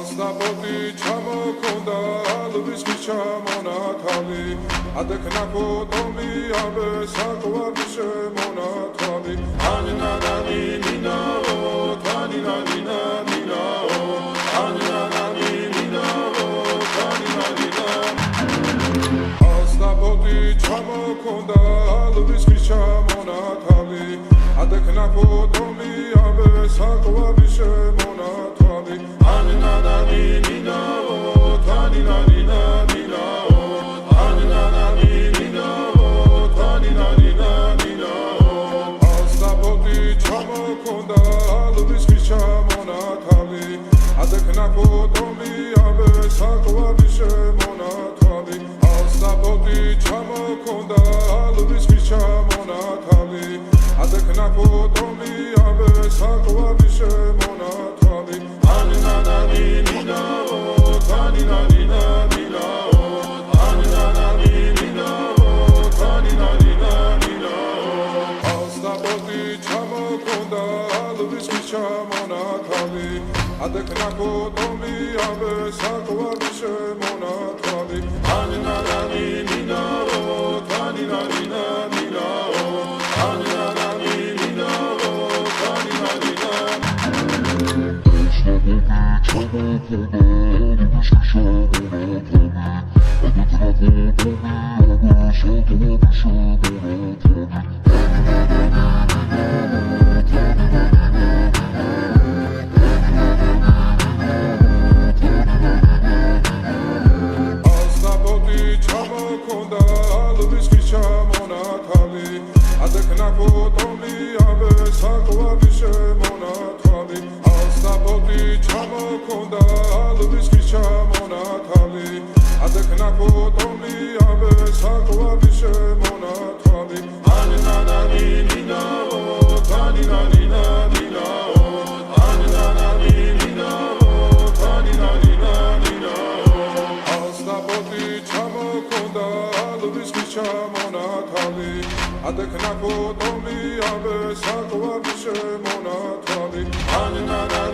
ასნაბოდი ჩამოქონდა ალვის ჩამონათალი ადექნა ფოტომი აბე საკვარი შემონათალი ანინანანი ნინაო თანინანინა ნინაო ანინანანი ნინაო თანინანინა ასნაბოდი ჩამოქონდა ალვის ჩამონათალი ადექნა ფოტომი აბე საკვარი შემონათალი ანინანანი ნინაო თანინანინა ნინაო ანინანანი ნინაო თანინანინა ნინაო ასნაბოდი ჩამოქონდა ალვის ჩამონათალი ადექნა ფოტომი აბე საკვარი შემონათალი ასნაბოდი ჩამოქონდა ალვის ჩამონათალი ადექნა ფოტომი აბე საკვარი შემონათალი ანინანანი ნინაო თანინანინა ნინაო ანინანანი ნინაო თანინანინა ნინაო ასნაბოდი ჩამოქონდა ალვის ჩამონათალი ადექნა ფოტომი აბე საკვარი შემონათალი ანინანანი ნინაო თანინანინა ნინაო ანინანანი ნინაო თანინანინა ასნაბოდი ჩამოქონდა ალვის ჩამონათალი ადექნა ფოტომი აბე საკვარი შემონათალი ასნაბოდი ჩამოქონდა ალვის ჩამონათალი ადექნა ფოტომი აბე საკვარი შემონათალი ანინანანი ნინაო თანინანინა ნინაო ანინანანი ნინაო თანინანინა ნინაო ასნაბოდი ჩამოქონდა ალვის ჩამონათალი ადექნა ფოტომი აბე საკვარი შემონათალი ანინანანი